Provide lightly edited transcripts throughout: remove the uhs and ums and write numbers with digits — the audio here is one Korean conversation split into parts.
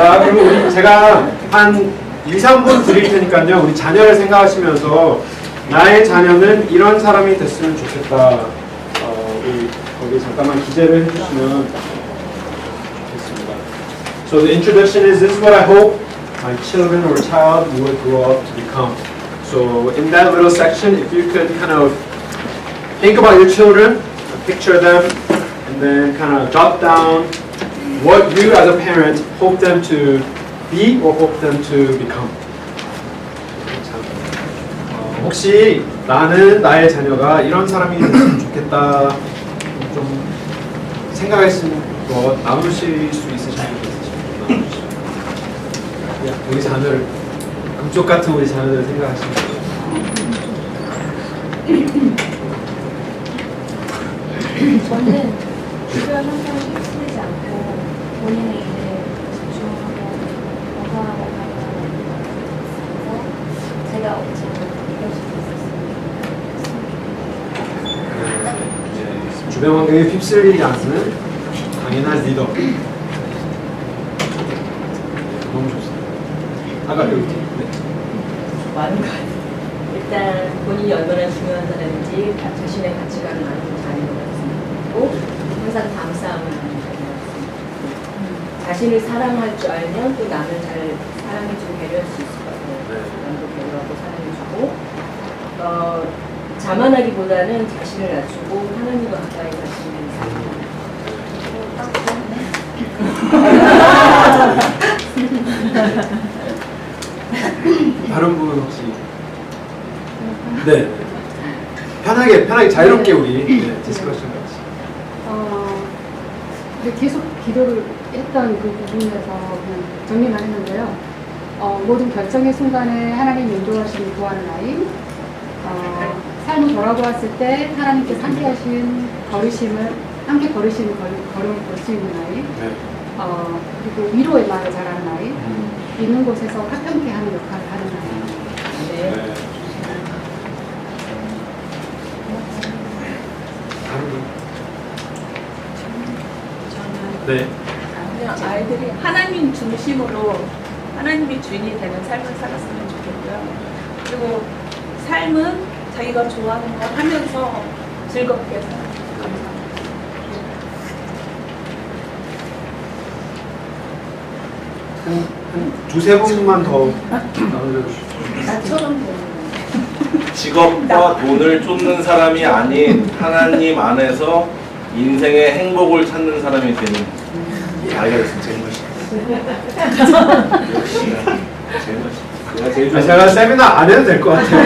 자, 그럼 우리 제가 한 2, 3분 드릴 테니까요. 우리 자녀를 생각하시면서 나의 자녀는 이런 사람이 됐으면 좋겠다. 우리 거기 잠깐만 기재를 해주시면 좋겠습니다. So the introduction is, this is what I hope my children or child will grow up to become. So in that little section, if you could kind of think about your children, picture them, and then kind of jot down what you as a parent hope them to be or hope them to become. 혹시 나는 나의 자녀가 이런 사람이 됐으면 좋겠다 좀 생각하시는 거 나누실 수 있으시면 나누시죠. 우리 자녀를 금쪽 같은 우리 자녀를 생각하시는 거. 저는 주변 환경을 휩쓸리지 않고 본인의 일에 집중하고 건강하고 있어서 제가 언제나 이길 수 있었습니다. 주변 환경에 휩쓸리지 않는 강인한 리더. 너무 좋습니다. 아까 여기 많은 것 같아요. 일단 본인이 얼마나 중요한 사람인지 자신의 가치관을 아는 자리인 것 같습니다. 항상 감싸움을 하는 자리인 것 같습니다. 자신을 사랑할 줄 알면 또 남을 잘 사랑해주고 배려할 수 있을 것 같아요. 남도 배려하고 사랑해주고 자만하기보다는 자신을 낮추고 하나님과 가까이 가시는 다른 분 혹시? 네. 편하게 자유롭게 우리 디스커션 같이. 근데 계속 기도를 했던 그 부분에서 그냥 정리만 했는데요. 모든 결정의 순간에 하나님 인도하심을 구하는 아이, 삶을 돌아보았을 때 하나님께서 함께 하신 함께 걸으시는 걸음을 볼 수 있는 아이, 네. 그리고 위로의 말을 잘하는 아이, 있는 곳에서 화평케 하는 역할을 하는 아이. 네. 네. 네. 그냥 아이들이 하나님 중심으로 하나님이 주인이 되는 삶을 살았으면 좋겠고요. 그리고 삶은 자기가 좋아하는 걸 하면서 즐겁게 살아요. 감사합니다. 한 두세 분만 더 나눠주시죠. 나처럼 직업과 돈을 쫓는 사람이 아닌 하나님 안에서 인생의 행복을 찾는 사람이 되는 이 아이가 있으면 제일 멋있다. 역시 제일 멋있다. 내가 제일 좋아. 제가 세미나 안 해도 될 것 같아요.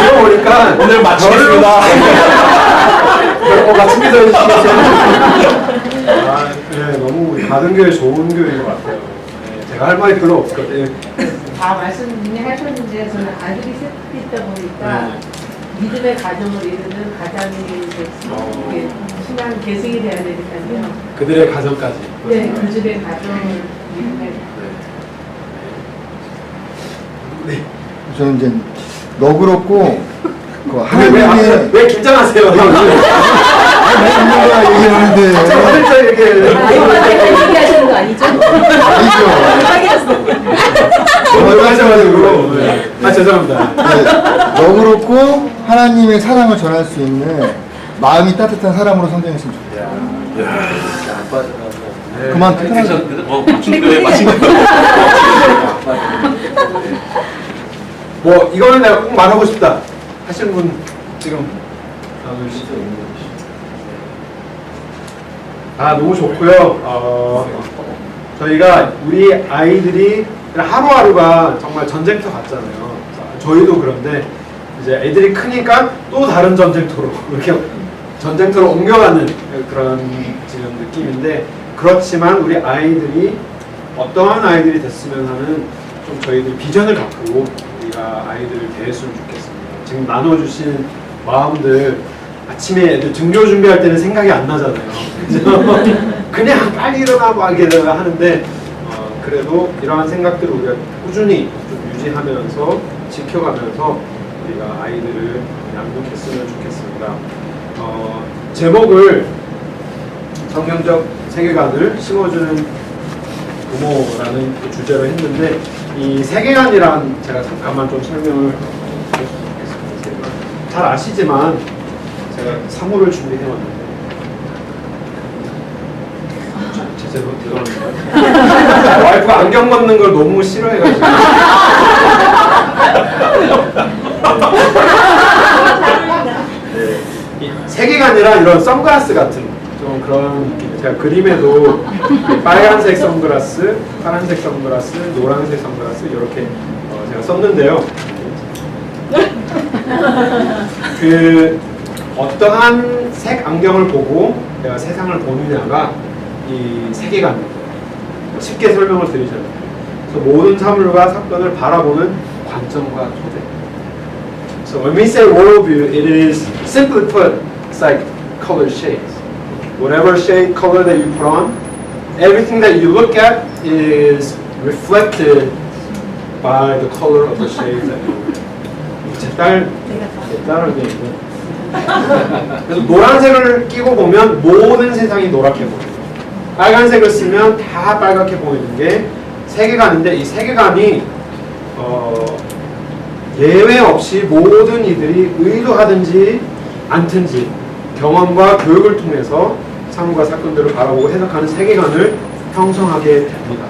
지금 보니까 오늘 마치겠습니다. 같이 믿어 주시겠어요? 네, 너무 우리 가든교회 좋은 교회인 것 같아요. 네, 제가 할 말이 별로 없거든요. 다 말씀을 하셨는데 저는 아들이 셋 있다 보니까 믿음의 가정을 이루는 가장이 이게 신앙 계승이 돼야 되니까요. 그들의 가정까지. 네, 그들의 가정을 믿음의 네. 저는 이제 너그럽고 그 왜 긴장하세요? 하나님과 얘기하는데 화들짝 이렇게. 아이들한테 얘기하시는 거 아니죠? 아니죠. 하셔가지고. 죄송합니다. 네, 너그럽고 하나님의 사랑을 전할 수 있는 마음이 따뜻한 사람으로 성장했으면 좋겠어요. 안 빠져나 뭐. 그만 텐션 맞춤교회 마친 거. 뭐 이거는 내가 꼭 말하고 싶다 하시는 분 지금 나눠주시죠. 너무 좋고요. 저희가 우리 아이들이 하루하루가 정말 전쟁터 같잖아요. 저희도 그런데 이제 애들이 크니까 또 다른 전쟁터로 이렇게 전쟁터로 옮겨가는 그런 지금 느낌인데, 그렇지만 우리 아이들이 어떠한 아이들이 됐으면 하는 좀 저희들 비전을 갖고 우리가 아이들을 대했으면 좋겠습니다. 지금 나눠주신 마음들 아침에 애들 등교 준비할 때는 생각이 안 나잖아요. 그냥 빨리 일어나고 하는데 그래도 이러한 생각들을 우리가 꾸준히 좀 유지하면서 지켜가면서 우리가 아이들을 양육했으면 좋겠습니다. 제목을 성경적 세계관을 심어주는 부모라는 그 주제로 했는데 이 세계관이란 제가 잠깐만 좀 설명을 드리겠습니다. 잘 아시지만 제가 사물을 준비해 왔는데 제대로 들어갑니다. 와이프가 안경 벗는 걸 너무 싫어해가지고 네, 이 세계관이라 이런 선글라스 같은 좀 그런 느낌. 제가 그림에도 빨간색 선글라스, 파란색 선글라스, 노란색 선글라스 이렇게 제가 썼는데요. 그 어떠한 색 안경을 보고 내가 세상을 보느냐가 이 세계관입니다. 쉽게 설명을 드리자면, 그래서 모든 사물과 사건을 바라보는 관점과 토대. So when we say worldview, it is simply put, it's like color shades. Whatever shade color that you put on, everything that you look at is reflected by the color of the shades that you wear. 제 딸한테 있고. 그래서 노란색을 끼고 보면 모든 세상이 노랗게 보여요. 빨간색을 쓰면 다 빨갛게 보이는 게 세계관인데, 이 세계관이 예외 없이 모든 이들이 의도하든지 않든지 경험과 교육을 통해서 사물과 사건들을 바라보고 해석하는 세계관을 형성하게 됩니다.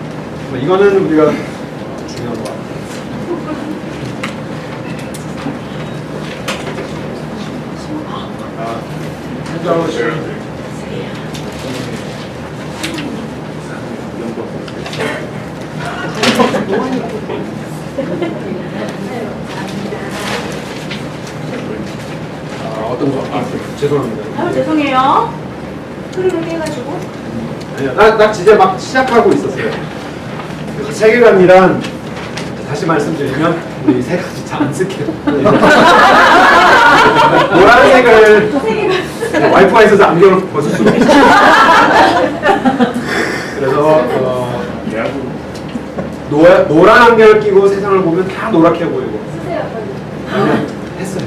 이거는 우리가 중요한 것 같아요. 어떤 거? 죄송합니다. 죄송해요. 흐름을 깨가지고. 아니요, 나 진짜 막 시작하고 있었어요. 그래서 세계관이란, 다시 말씀드리면 우리 세 가지 잘 안 쓸게요. 노란색을 와이프가 있어서 안경을 벗을 수가 없어요. 그래서 노란 안경을 끼고 세상을 보면 다 노랗게 보이고. 아니요, 했어요.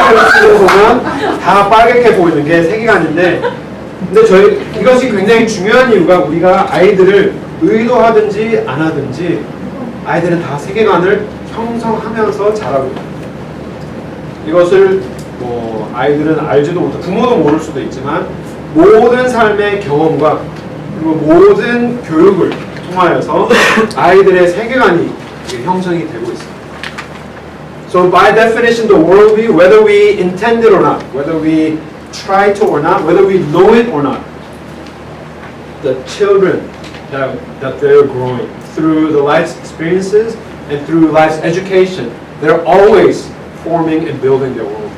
빨간색을 보면 다 빨갛게 보이는 게 세계관인데, 근데 이것이 굉장히 중요한 이유가 우리가 아이들을 의도하든지 안 하든지 아이들은 다 세계관을 형성하면서 자라고 있다. 이것을 뭐 아이들은 알지도 못하고 부모도 모를 수도 있지만 모든 삶의 경험과 그리고 모든 교육을 통하여서 아이들의 세계관이 형성이 되고 있습니다. So by definition, the worldview, whether we intend it or not, whether we try to or not, whether we know it or not, the children that they're growing through the life's experiences and through life's education, they're always forming and building their worldview.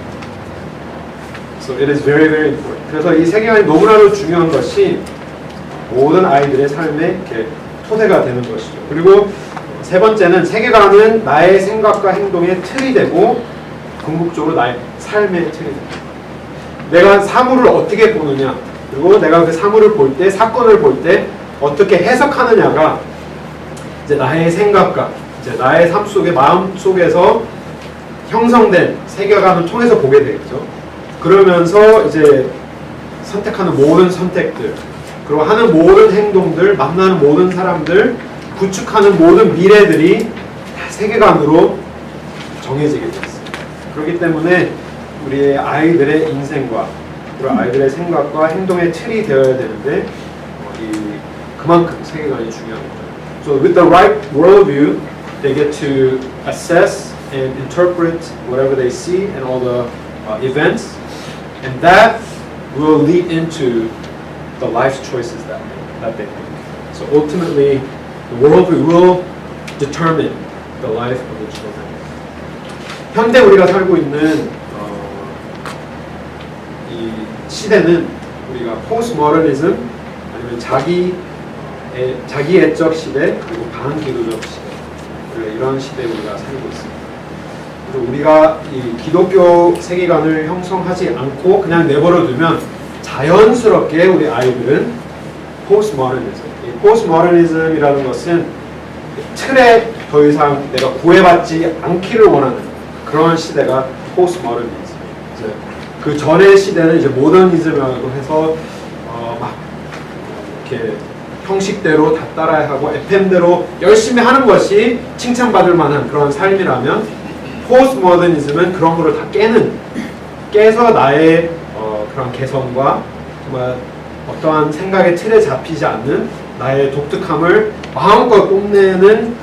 So it is very, very important. 그래서 이 세계관이 너무나도 중요한 것이 모든 아이들의 삶의 이렇게 토대가 되는 것이죠. 그리고 세 번째는 세계관은 나의 생각과 행동의 틀이 되고 궁극적으로 나의 삶의 틀이 됩니다. 내가 사물을 어떻게 보느냐, 그리고 내가 그 사물을 볼 때, 사건을 볼 때 어떻게 해석하느냐가 이제 나의 생각과 이제 나의 삶 속에, 마음 속에서 형성된 세계관을 통해서 보게 되겠죠. 그러면서 이제 선택하는 모든 선택들, 그리고 하는 모든 행동들, 만나는 모든 사람들, 구축하는 모든 미래들이 다 세계관으로 정해지게 되었습니다. 그렇기 때문에 우리의 아이들의 인생과 그리고 아이들의 생각과 행동의 틀이 되어야 되는데 그만큼 세계관이 중요합니다. So with the right worldview, they get to assess and interpret whatever they see and all the events, and that will lead into the life choices that they make. So ultimately, the worldview will determine the life of the children. 현대 우리가 살고 있는 이 시대는 우리가 포스트모더니즘 아니면 자기애적 시대 그리고 반기도적 시대, 이런 시대에 우리가 살고 있습니다. 그리고 우리가 이 기독교 세계관을 형성하지 않고 그냥 내버려두면 자연스럽게 우리 아이들은 포스트모더니즘, 이 포스트모더니즘이라는 것은 틀에 더 이상 내가 구애받지 않기를 원하는 그런 시대가 포스트모더니즘. 그 전의 시대는 이제 모더니즘이라고 해서 막 이렇게 형식대로 다 따라야 하고 FM대로 열심히 하는 것이 칭찬받을 만한 그런 삶이라면 포스트 모더니즘은 그런 거를 다 깨서 나의 그런 개성과 정말 어떠한 생각의 틀에 잡히지 않는 나의 독특함을 마음껏 뽐내는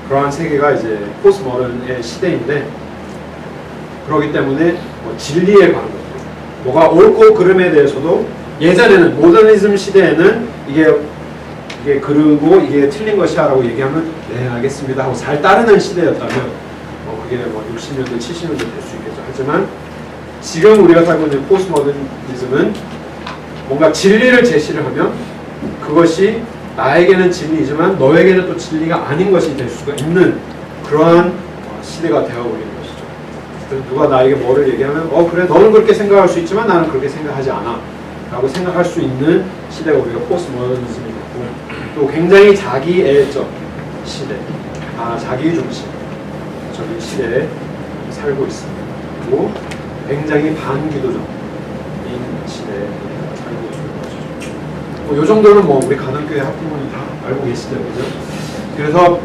그러한 세계가 이제 포스트 모던의 시대인데, 그렇기 때문에 진리에 관한 것들, 뭐가 옳고 그름에 대해서도 예전에는 모더니즘 시대에는 이게 그르고 이게 틀린 것이야 라고 얘기하면 네 알겠습니다 하고 잘 따르는 시대였다면 그게 뭐 60년대 70년대 될 수 있겠죠. 하지만 지금 우리가 살고 있는 포스트 모더니즘은 뭔가 진리를 제시를 하면 그것이 나에게는 진리이지만 너에게는 또 진리가 아닌 것이 될 수가 있는 그러한 시대가 되어버리는 것이죠. 그래서 누가 나에게 뭐를 얘기하면 그래 너는 그렇게 생각할 수 있지만 나는 그렇게 생각하지 않아 라고 생각할 수 있는 시대가 우리가 포스트 모더니즘이고, 또 굉장히 자기애적 시대, 자기 중심적인 시대에 살고 있습니다. 그리고 굉장히 반기도적인 시대에 살고 있는 것이죠. 이 정도는 우리 가난교회 학부모님 다 알고 계시죠, 그죠? 그래서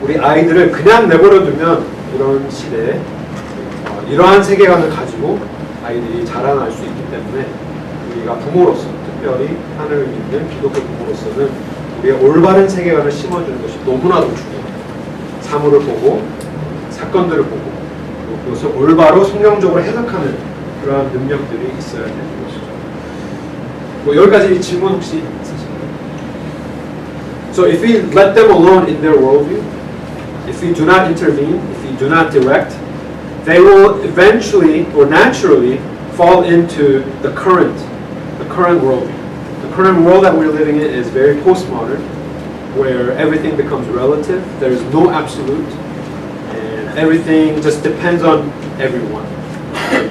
우리 아이들을 그냥 내버려 두면 이런 시대에 이러한 세계관을 가지고 아이들이 자라날 수 있기 때문에 우리가 부모로서, 특별히 하나님을 믿는 기독교 부모로서는 우리의 올바른 세계관을 심어주는 것이 너무나도 중요합니다. 사물을 보고 사건들을 보고 그것을 올바로 성경적으로 해석하는 그러한 능력들이 있어야 되는 것이죠. 여기까지 질문 혹시 있으신가요? So if we let them alone in their worldview, if we do not intervene, if we do not direct, they will eventually or naturally fall into the current worldview. The current world that we're living in is very postmodern, where everything becomes relative. There's no absolute, and everything just depends on everyone.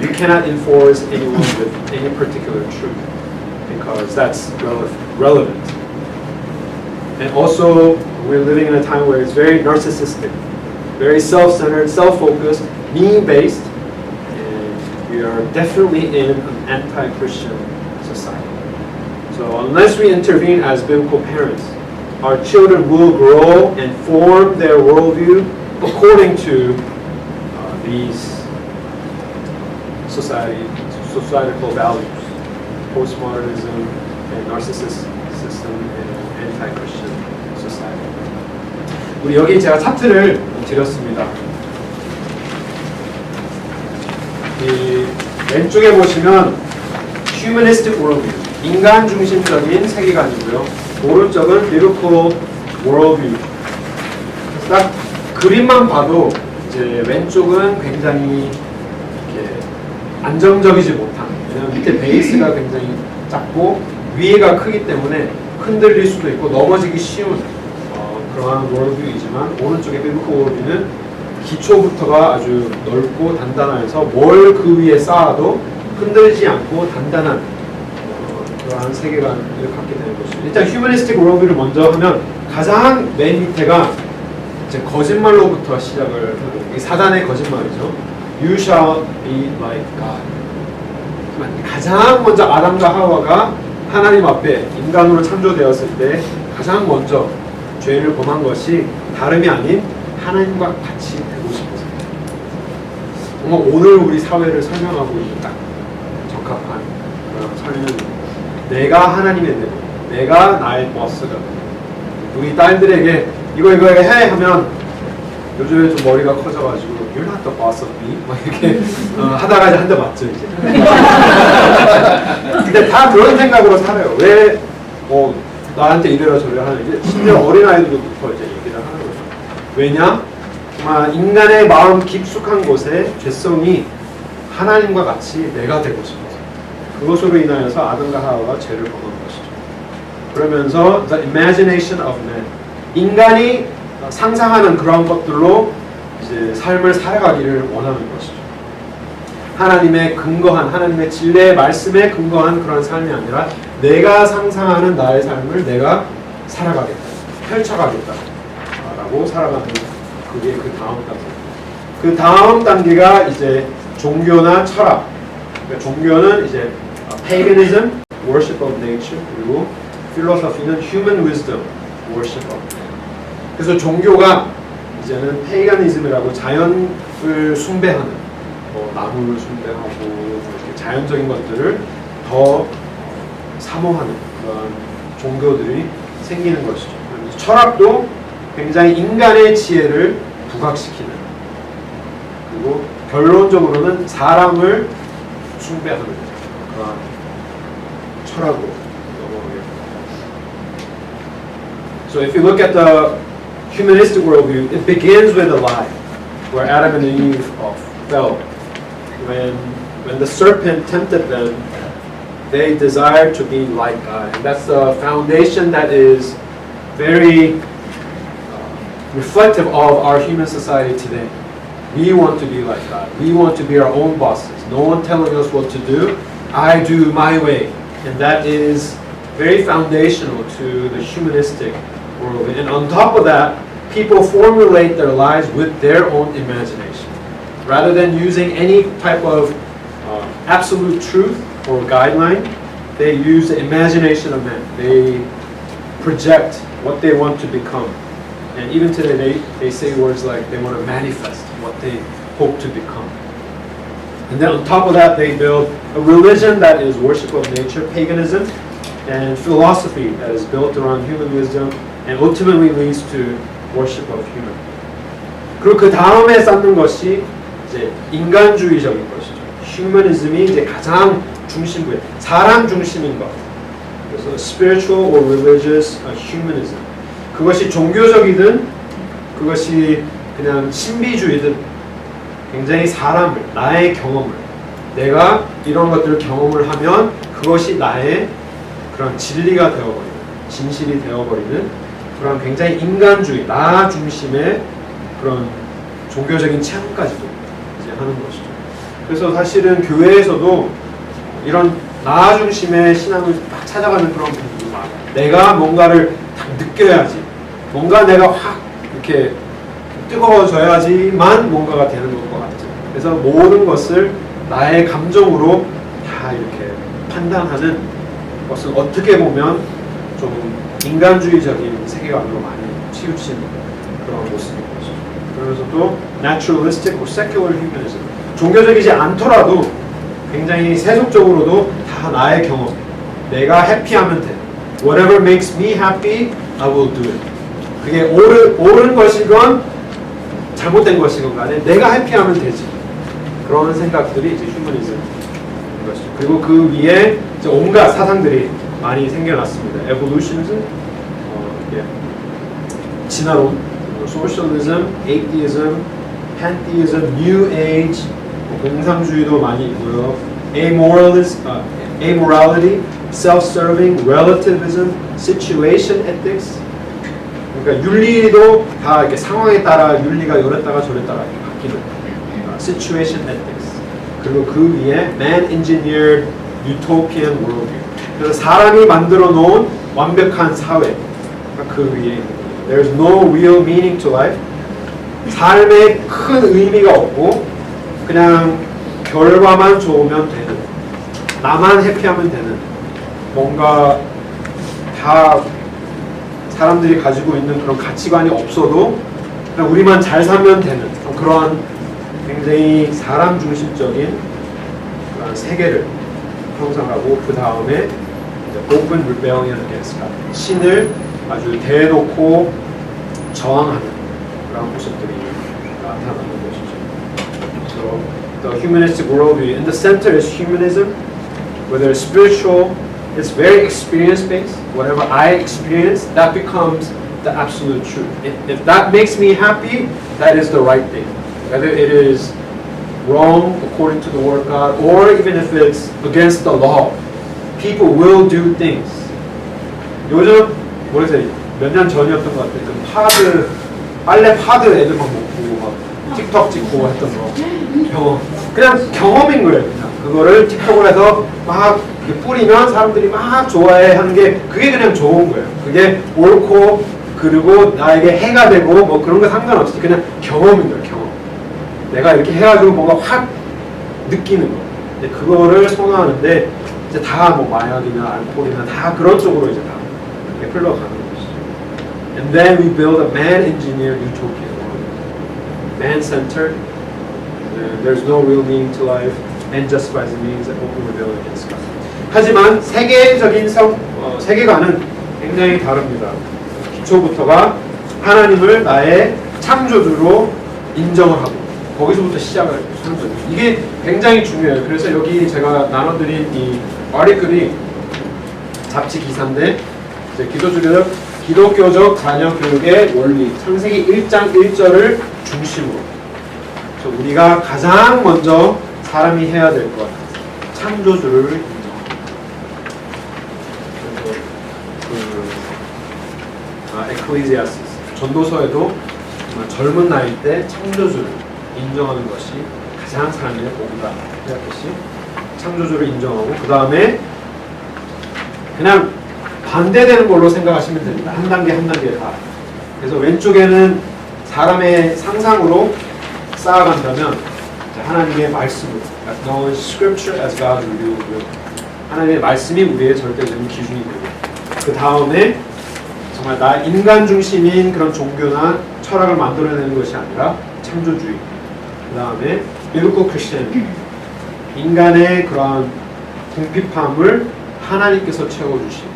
You cannot enforce anyone with any particular truth because that's relevant. And also, we're living in a time where it's very narcissistic, very self-centered, self-focused, me-based, and we are definitely in an anti-Christian society. So unless we intervene as biblical parents, our children will grow and form their worldview according to these societal values, postmodernism and narcissism and anti-Christian society. 우리 여기 제가 차트를 드렸습니다. 이 왼쪽에 보시면 humanistic worldview, 인간 중심적인 세계관이고요. 오른쪽은 biblical worldview. 딱 그림만 봐도 이제 왼쪽은 굉장히 이렇게 안정적이지 못한, 왜냐면 밑에 베이스가 굉장히 작고 위에가 크기 때문에 흔들릴 수도 있고 넘어지기 쉬운 그러한 월뷰이지만, 오른쪽의 biblical worldview는 기초부터가 아주 넓고 단단해서 뭘 그 위에 쌓아도 흔들리지 않고 단단한 그러한 세계관을 갖게 되는 것이죠. 일단 휴머니스틱 월드뷰를 먼저 하면 가장 맨 밑에가 이제 거짓말로부터 시작을 하고, 이 사단의 거짓말이죠. You shall be like God. 가장 먼저 아담과 하와가 하나님 앞에 인간으로 창조되었을 때 가장 먼저 죄를 범한 것이 다름이 아닌 하나님과 같이 되고 싶어서. 정말 오늘 우리 사회를 설명하고 있는 딱 적합한 그런 설명입니다. 내가 하나님의 내, 내가 나의 버스가, 우리 딸들에게 이거 해 하면 요즘에 좀 머리가 커져가지고 You're not the boss of me 막 이렇게 하다가 이제 한 대 맞죠 이제. 근데 다 그런 생각으로 살아요. 왜 나한테 이래라 저래라 하는지. 심지어 어린아이들부터 이제 얘기를 하는 거죠. 왜냐? 정말 인간의 마음 깊숙한 곳에 죄성이 하나님과 같이 내가 되고 싶어서, 그것으로 인하여서 아담과 하와가 죄를 범한 것이죠. 그러면서 the imagination of man, 인간이 상상하는 그런 것들로 이제 삶을 살아가기를 원하는 것이죠. 하나님의 근거한, 하나님의 진리의 말씀에 근거한 그런 삶이 아니라 내가 상상하는 나의 삶을 내가 살아가겠다, 펼쳐가겠다 라고 살아가는, 그게 그 다음 단계. 그 다음 단계가 이제 종교나 철학. 그러니까 종교는 이제 paganism, worship of nature, 그리고 philosophy는 human wisdom, worship of man. 그래서 종교가 이제는 paganism이라고 자연을 숭배하는, 뭐 나무를 숭배하고 이렇게 자연적인 것들을 더 사모하는 그런 종교들이 생기는 것이죠. 철학도 굉장히 인간의 지혜를 부각시키는, 그리고 결론적으로는 사람을 숭배하는 그런 철학으로 넘어가겠습니다. So if you look at the humanistic worldview, it begins with a lie, where Adam and Eve fell. When the serpent tempted them, they desired to be like God. And that's the foundation that is very reflective of our human society today. We want to be like God. We want to be our own bosses. No one telling us what to do. I do my way. And that is very foundational to the humanistic world. And on top of that, people formulate their lives with their own imagination. Rather than using any type of absolute truth or guideline, they use the imagination of man. They project what they want to become. And even today, they say words like they want to manifest what they hope to become. And then on top of that, they build a religion that is worship of nature, paganism, and philosophy that is built around human wisdom and ultimately leads to worship of human. 그리고 그 다음에 쌓는 것이 이제 인간주의적인 것이죠. 휴머니즘이 이제 가장 중심부에 사람 중심인 것. 그래서 spiritual or religious humanism. 그것이 종교적이든 그것이 그냥 신비주의든 굉장히 사람을, 나의 경험을, 내가 이런 것들을 경험을 하면 그것이 나의 그런 진리가 되어버리는, 진실이 되어버리는 그런 굉장히 인간주의, 나 중심의 그런 종교적인 체험까지도 이제 하는 것이죠. 그래서 사실은 교회에서도 이런 나 중심의 신앙을 막 찾아가는 그런 분들도 많아요. 내가 뭔가를 딱 느껴야지, 뭔가 내가 확 이렇게 뜨거워져야지만 뭔가가 되는 것 같죠. 그래서 모든 것을 나의 감정으로 다 이렇게 판단하는 것은 어떻게 보면 좀 인간주의적인 세계관으로 많이 치우친 그런 모습인 거죠. 그러면서도 naturalistic or secular humanism, 종교적이지 않더라도 굉장히 세속적으로도 다 나의 경험, 내가 해피하면 돼. Whatever makes me happy, I will do it. 그게 옳은 것이건 잘못된 것이건 간에 내가 해피하면 되지. 그런 생각들이 이제 휴머니즘인 것이죠. 그리고 그 위에 이제 온갖 사상들이 많이 생겨났습니다. 에볼루션즘, 진화론, 소셜리즘, 에이티이즘, 팬티이즘, 뉴 에이지, 공상주의도 많이 있고요. amorality, self-serving, relativism, situation ethics. 그러니까 윤리도 다 이렇게 상황에 따라 윤리가 요랬다가 저랬다가 바뀌는 situation ethics. 그리고 그 위에 man-engineered utopian worldview. 그래서 사람이 만들어 놓은 완벽한 사회. 그 위에 there's no real meaning to life. 삶에 큰 의미가 없고 그냥 결과만 좋으면 되는, 나만 해피하면 되는, 뭔가 다 사람들이 가지고 있는 그런 가치관이 없어도 그냥 우리만 잘 살면 되는 그러한 굉장히 사람 중심적인 그런 세계를 형성하고 그 다음에 open rebellion against God, 신을 아주 대놓고 저항하는 그런 모습들이 나타나는 것이죠. So the humanistic worldview, in the center is humanism, whether it's spiritual, it's very experience-based. Whatever I experience, that becomes the absolute truth. If that makes me happy, that is the right thing. Whether it is wrong according to the word of God, or even if it's against the law, people will do things. 요즘 모르겠어요. 몇 년 전이었던 것 같아요. 그 파드, 빨래 파드 애들 막 먹고 막 틱톡 찍고 했던 거. 그냥 경험인 거예요. 그냥 그거를 틱톡을 해서 막 뿌리면 사람들이 막 좋아해 하는 게 그게 그냥 좋은 거예요. 그게 옳고 그리고 나에게 해가 되고 뭐 그런 거 상관없이 그냥 경험인 거예요. 경험. 내가 이렇게 해가지고 뭔가 확 느끼는 거. 근데 그거를 선호하는데 이제 다 뭐 마약이나 알코올이나 다 그런 쪽으로 이제 다 이렇게 흘러가는 것이죠. And then we build a man-engineered utopia. Man-centered. There's no real meaning to life and justifies the means that open rebellion against God. 하지만 세계적인 세계관은 굉장히 다릅니다. 기초부터가 하나님을 나의 창조주로 인정을 하고 거기서부터 시작을 하는 거죠. 이게 굉장히 중요해요. 그래서 여기 제가 나눠드린 이 아티클이 잡지 기사인데 이제 기독교적 자녀 교육의 원리 창세기 1장 1절을 중심으로 우리가 가장 먼저 사람이 해야 될 것 창조주를 인정합니다. 에클리지아스 전도서에도 젊은 나이 때 창조주를 인정하는 것이 가장 사람의 복이다 이렇듯이 창조주를 인정하고 그 다음에 그냥 반대되는 걸로 생각하시면 됩니다. 한 단계 한 단계 다. 그래서 왼쪽에는 사람의 상상으로 쌓아간다면 하나님의 말씀으로 acknowledge Scripture as God's revealed will. 하나님의 말씀이 우리의 절대적인 기준이 되고 그 다음에 정말 나 인간 중심인 그런 종교나 철학을 만들어내는 것이 아니라 창조주의. 그 다음에 biblical Christianity. 인간의 그런 궁핍함을 하나님께서 채워주신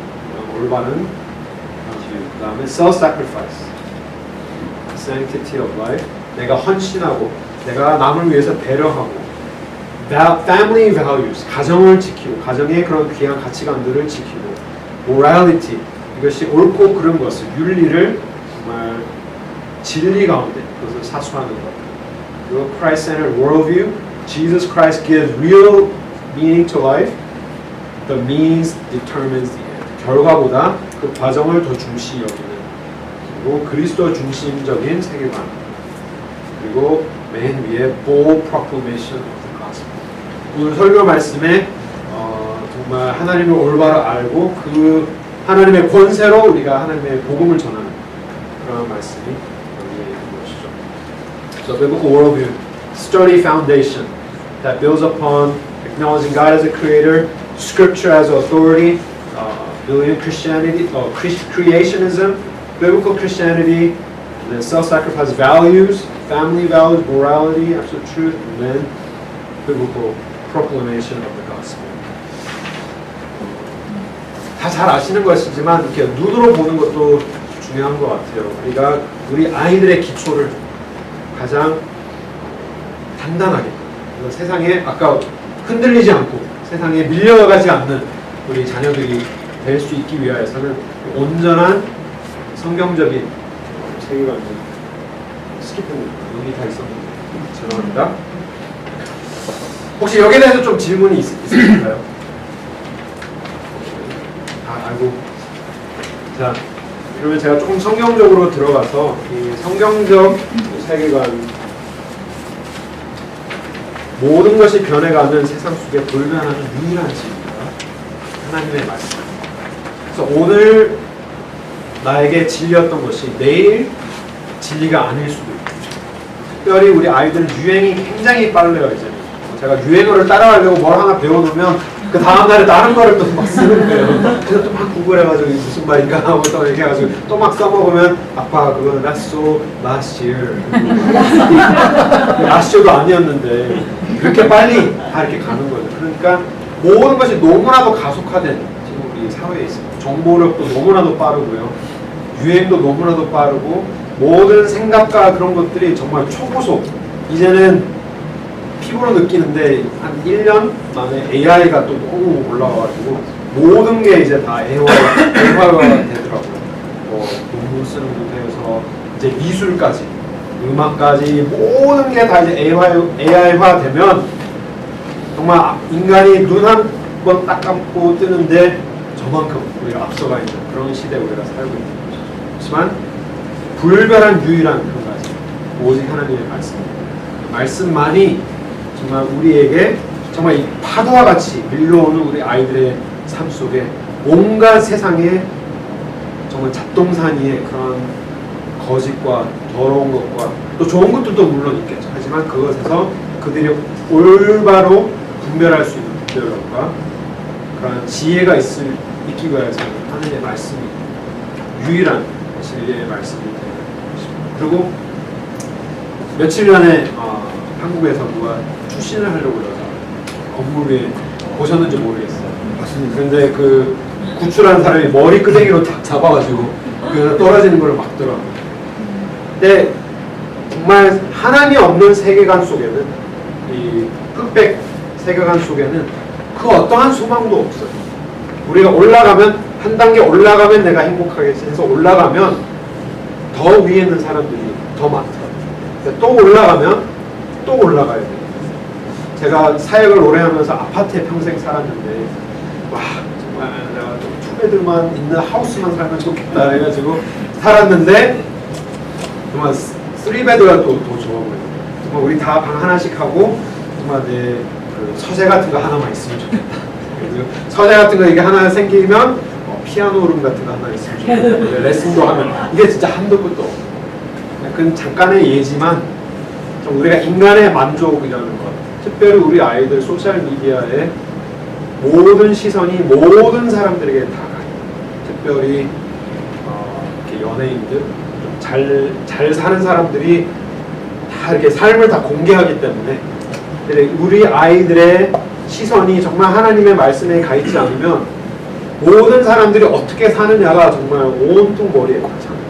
올바른 기준. 그 다음에 self-sacrifice, sanctity of life. 내가 헌신하고 내가 남을 위해서 배려하고 family values, 가정을 지키고 가정의 그런 귀한 가치관들을 지키고 morality, 이것이 옳고 그른 것을 윤리를 정말 진리 가운데 그것을 사수하는 것. 그리고 Christ-centered worldview, Jesus Christ gives real meaning to life. The means determines the end. 결과보다 그 과정을 더 중시 여기는. 그리고 그리스도 중심적인 세계관. 그리고 맨 위에 bold proclamation of the gospel. 오늘 설교 말씀에 정말 하나님을 올바로 알고 그 하나님의 권세로 우리가 하나님의 복음을 전하는 그런 말씀이 여기에 있는 것이죠. So biblical worldview, sturdy foundation that builds upon acknowledging God as a creator, Scripture as authority, believing Christianity, creationism, biblical Christianity, and then self-sacrifice values, family values, morality, absolute truth, and then biblical proclamation of the gospel. 다 잘 아시는 것이지만 이렇게 눈으로 보는 것도 중요한 것 같아요. 우리가 우리 아이들의 기초를 가장 단단하게 세상에 아까 흔들리지 않고 세상에 밀려가지 않는 우리 자녀들이 될 수 있기 위하여서는 온전한 성경적인 세계관을 스킵했는데 여기 다 있었는데 죄송합니다. 혹시 여기에 대해서 좀 질문이 있으실까요? 알고. 자, 그러면 제가 조금 성경적으로 들어가서 이 성경적 세계관 모든 것이 변해가는 세상 속에 불변하는 유일한 진리가 하나님의 말씀. 그래서 오늘 나에게 진리였던 것이 내일 진리가 아닐 수도 있고 특별히 우리 아이들은 유행이 굉장히 빨라요. 이제 제가 유행어를 따라가려고 뭘 하나 배워놓으면 그 다음날에 다른 거를 또 막 쓰는 거예요. 그래서 또 막 구글해가지고 무슨 말인가 하고 또 이렇게 해가지고 또 막 써먹으면 아빠 그거는 that's so last year last year도 아니었는데 이렇게 빨리 다 이렇게 가는 거죠. 그러니까 모든 것이 너무나도 가속화된 지금 우리 사회에 있습니다. 정보력도 너무나도 빠르고요. 유행도 너무나도 빠르고 모든 생각과 그런 것들이 정말 초고속. 이제는 피부로 느끼는데 한 1년 만에 AI가 또 너무 올라와가지고 모든 게 이제 다 AI화가 되더라고요. 논문 쓰는 것부터 해서 이제 미술까지, 음악까지 모든 게 다 이제 AI화 되면 정말 인간이 눈 한 번 딱 감고 뜨는데 저만큼 우리가 앞서가 있는 그런 시대에 우리가 살고 있는 것이죠. 하지만 불변한 유일한 그런 가지 오직 하나님의 말씀만이 정말 우리에게 정말 이 파도와 같이 밀려오는 우리 아이들의 삶 속에 온갖 세상에 정말 잡동사니의 그런 거짓과 더러운 것과 또 좋은 것들도 물론 있겠죠. 하지만 그것에서 그들이 올바로 분별할 수 있는 분별력과 그런 지혜가 있기 위해서 하나님의 말씀이 유일한 진리의 말씀이 되는 것입니다. 그리고 며칠 전에 한국에서 누가 출신을 하려고 그러자 건물 위에 보셨는지 모르겠어요. 맞습니다. 근데 그 구출하는 사람이 머리 끄댕이로 탁 잡아가지고 그래서 떨어지는 걸 막더라고요. 근데 정말 하나님이 없는 세계관 속에는, 이 흑백 세계관 속에는 그 어떠한 소망도 없어요. 우리가 올라가면, 한 단계 올라가면 내가 행복하겠지 해서 올라가면 더 위에 있는 사람들이 더 많더라고요. 또 올라가면 또 올라가야 돼요. 제가 사역을 오래 하면서 아파트에 평생 살았는데, 와, 정말 내가 좀 투베드만 있는 하우스만 살면 좋겠다 해가지고 살았는데, 정말 3베드가 또 더 좋아 보여요. 정말 우리 다 방 하나씩 하고, 정말 내 그 서재 같은 거 하나만 있으면 좋겠다. 그래서 서재 같은 거 이게 하나 생기면 피아노 룸 같은 거 하나 있으면 좋겠다. 레슨도 하면 이게 진짜 한도 끝도 없고. 그건 잠깐의 예지만 좀 우리가 인간의 만족이라는 것, 특별히 우리 아이들 소셜 미디어에 모든 시선이 모든 사람들에게 다 가요. 특별히 이렇게 연예인들, 좀 잘 사는 사람들이 다 이렇게 삶을 다 공개하기 때문에 우리 아이들의 시선이 정말 하나님의 말씀에 가 있지 않으면 모든 사람들이 어떻게 사느냐가 정말 온통 머리에 가잖아요.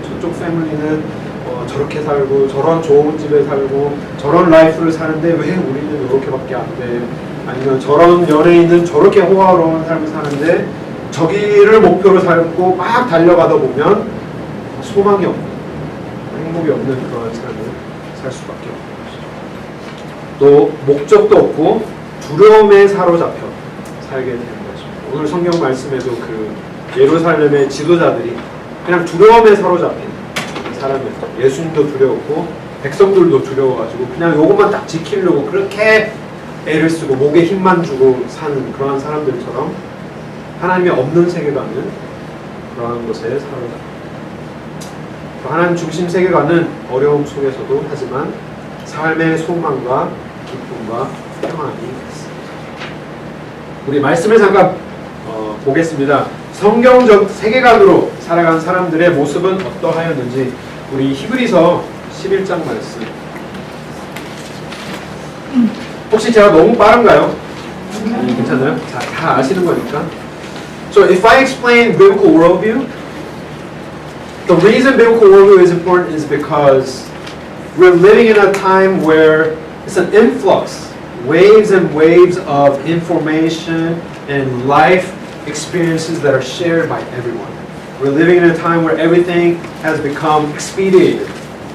저쪽 패밀리는 저렇게 살고 저런 좋은 집에 살고 저런 라이프를 사는데 왜 우리는 이렇게밖에 안 돼? 아니면 저런 연예인은 저렇게 호화로운 삶을 사는데 저기를 목표로 살고 막 달려가다 보면 소망이 없는, 행복이 없는 그런 삶을 살 수밖에 없는 것이죠. 또 목적도 없고 두려움에 사로잡혀 살게 되는 것입니다. 오늘 성경 말씀에도 그 예루살렘의 지도자들이 그냥 두려움에 사로잡힌 사람이었죠. 예수님도 두려웠고 백성들도 두려워가지고 그냥 요것만 딱 지키려고 그렇게 애를 쓰고 목에 힘만 주고 사는 그러한 사람들처럼 하나님이 없는 세계관은 그러한 것에 사로잡힙니다. 하나님 중심 세계관은 어려움 속에서도 하지만 삶의 소망과 기쁨과 평안이 있습니다. 우리 말씀을 잠깐 보겠습니다. 성경적 세계관으로 살아간 사람들의 모습은 어떠하였는지 우리 히브리서 11장 말씀. 혹시 제가 너무 빠른가요? 괜찮아요? 다 아시는 거니까. So if I explain biblical worldview, the reason biblical worldview is important is because we're living in a time where it's an influx, waves and waves of information and life experiences that are shared by everyone. We're living in a time where everything has become expedited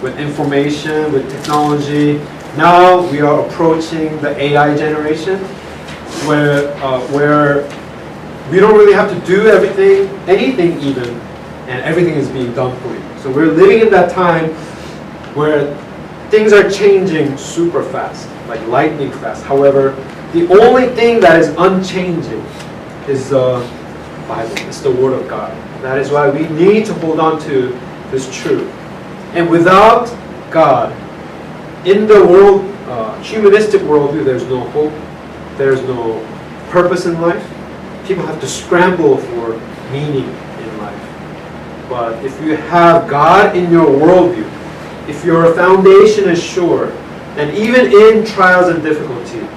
with information, with technology. Now we are approaching the AI generation where we don't really have to do anything even, and everything is being done for you. So we're living in that time where things are changing super fast, like lightning fast. However, the only thing that is unchanging is the Bible. It's the Word of God. That is why we need to hold on to this truth. And without God, in the world, humanistic worldview, there's no hope. There's no purpose in life. People have to scramble for meaning in life. But if you have God in your worldview, if your foundation is sure, then even in trials and difficulty,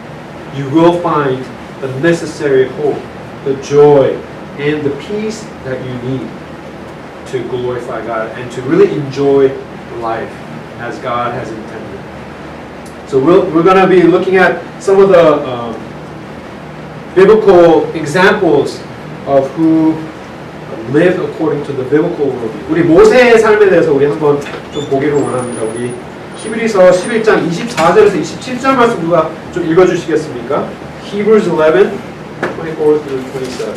you will find the necessary hope, the joy, and the peace that you need to glorify God and to really enjoy life as God has intended. So we're going to be looking at some of the biblical examples of who lived according to the biblical worldview. 우리 모세의 삶에 대해서 우리 한번 좀 보기를 원합니다. 우리 히브리서 11장 24절에서 27절 말씀 누가 좀 읽어주시겠습니까? Hebrews 11, 24 through 27.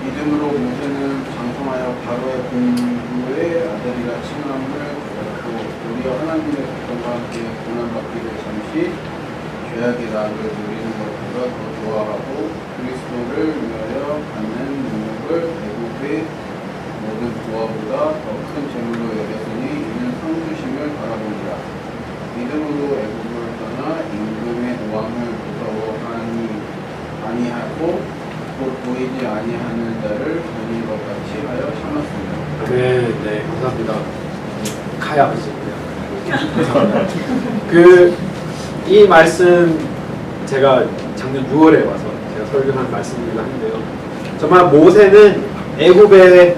믿음으로 모세는 장성하여 바로의 공주의 아들이라 칭함을 받았고 도리어 하나님의 백성과 함께 고난받기를 잠시 죄악의 낙을 누리는 것보다 더 좋아하고 그리스도를 위하여 받는 능력을 애국의 모든 부하보다 더 큰 재물로 여겼으니 이는 상 주심을 바라보니라. 믿음으로 애국을 떠나 임금의 왕을 무서워하니 아니하고 곧 네, 감사합니다. 카야 아버지고요. 이 말씀 제가 작년 6월에 와서 제가 설교한 말씀이긴 한데요. 정말 모세는 애굽의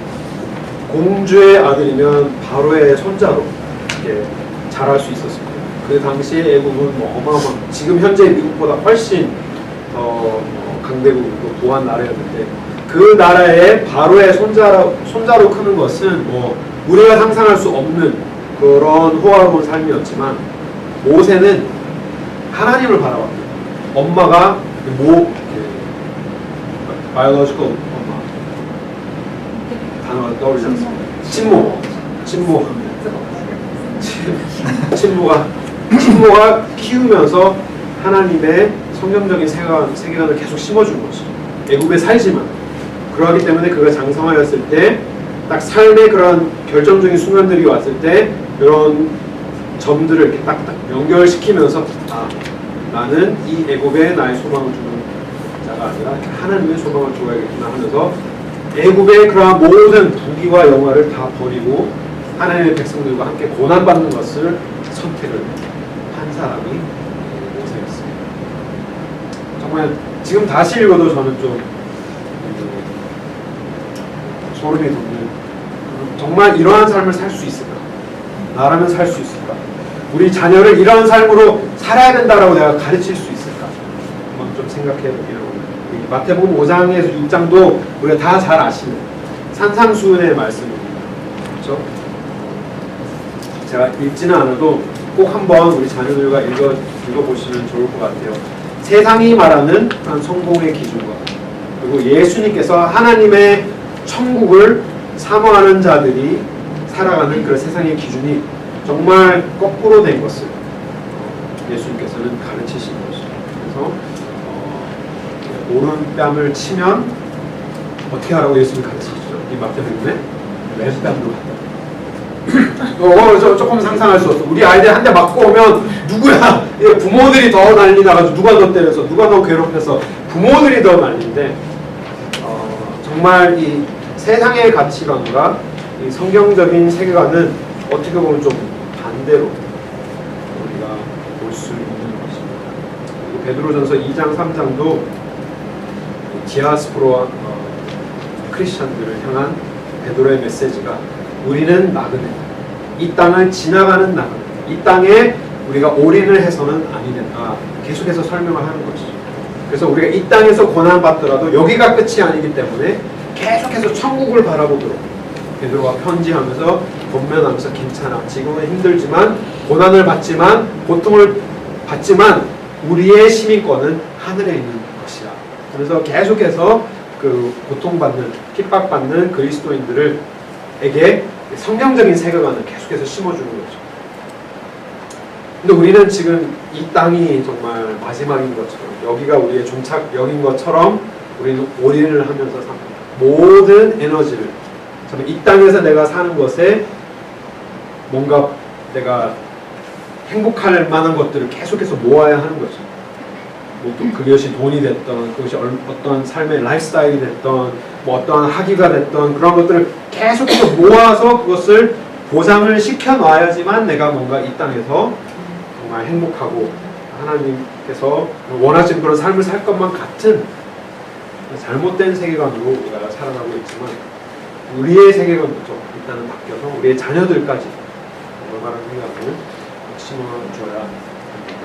공주의 아들이면 바로의 손자로 이렇게 자랄 수 있었습니다. 그 당시에 애굽은 어마어마한, 지금 현재 미국보다 훨씬 더 강대국이고 부한 나라였는데, 그 나라의 바로의 손자로 크는 것은 우리가 상상할 수 없는 그런 호화로운 삶이었지만, 모세는 하나님을 바라봤고, 엄마가 바이올로지컬 엄마, 단어가 떠오르지 않습니다. 친모가 키우면서 하나님의 성경적인 세계관을 계속 심어준 것이죠. 애굽에 살지만. 그러하기 때문에 그가 장성하였을 때, 딱 삶의 그런 결정적인 순간들이 왔을 때 이런 점들을 이렇게 딱딱 연결시키면서, 나는 이 애굽에 나의 소망을 주는 자가 아니라 하나님의 소망을 줘야겠구나 하면서 애굽의 그러한 모든 부귀와 영화를 다 버리고 하나님의 백성들과 함께 고난받는 것을 선택을 한 사람이 모세였습니다. 정말 지금 다시 읽어도 저는 좀 소름이 돋는, 정말 이러한 삶을 살 수 있을까? 나라면 살 수 있을까? 우리 자녀를 이러한 삶으로 살아야 된다라고 내가 가르칠 수 있을까? 한번 좀 생각해 보기를 원합니다. 마태복음 5장에서 6장도 우리가 다 잘 아시는 산상수훈의 말씀입니다. 그렇죠? 제가 읽지는 않아도 꼭 한번 우리 자녀들과 읽어보시면 좋을 것 같아요. 세상이 말하는 그런 성공의 기준과, 그리고 예수님께서 하나님의 천국을 사모하는 자들이 살아가는 그런 세상의 기준이 정말 거꾸로 된 것을 예수님께서는 가르치신 것이죠. 그래서 오른뺨을 치면 어떻게 하라고 예수님이 가르치시죠? 이 마태복음에 왼뺨으로 한다. 조금 상상할 수 없어. 우리 아이들 한 대 맞고 오면 누구야? 부모들이 더 난리 나가지고 누가 더 때려서, 누가 더 괴롭혀서 부모들이 더 난리인데, 정말 이 세상의 가치관과 이 성경적인 세계관은 어떻게 보면 좀 반대로 우리가 볼 수 있는 것입니다. 그리고 베드로전서 2장 3장도 디아스포라 크리스천들을 향한 베드로의 메시지가, 우리는 나그네다. 이 땅을 지나가는 나그네. 이 땅에 우리가 올인을 해서는 아니 된다. 계속해서 설명을 하는 것이죠. 그래서 우리가 이 땅에서 고난받더라도 여기가 끝이 아니기 때문에 계속해서 천국을 바라보도록 베드로가 편지하면서 권면하면서, 괜찮아, 지금은 힘들지만, 고난을 받지만, 고통을 받지만 우리의 시민권은 하늘에 있는 것이야. 그래서 계속해서 그 고통받는, 핍박받는 그리스도인들에게 성경적인 세계관을 계속해서 심어주는 거죠. 근데 우리는 지금 이 땅이 정말 마지막인 것처럼, 여기가 우리의 종착역인 것처럼 우리는 올인을 하면서 삽니다. 모든 에너지를, 이 땅에서 내가 사는 것에 뭔가 내가 행복할 만한 것들을 계속해서 모아야 하는 거죠. 그것이 돈이 됐던, 그것이 어떤 삶의 라이프스타일이 됐던, 어떠한 학위가 됐던, 그런 것들을 계속해서 모아서 그것을 보상을 시켜놔야지만 내가 뭔가 이 땅에서 정말 행복하고 하나님께서 원하시는 그런 삶을 살 것만 같은 잘못된 세계관으로 우리가 살아가고 있지만, 우리의 세계관부터 일단은 바뀌어서 우리의 자녀들까지 올바른 생각을 심어줘야 합니다.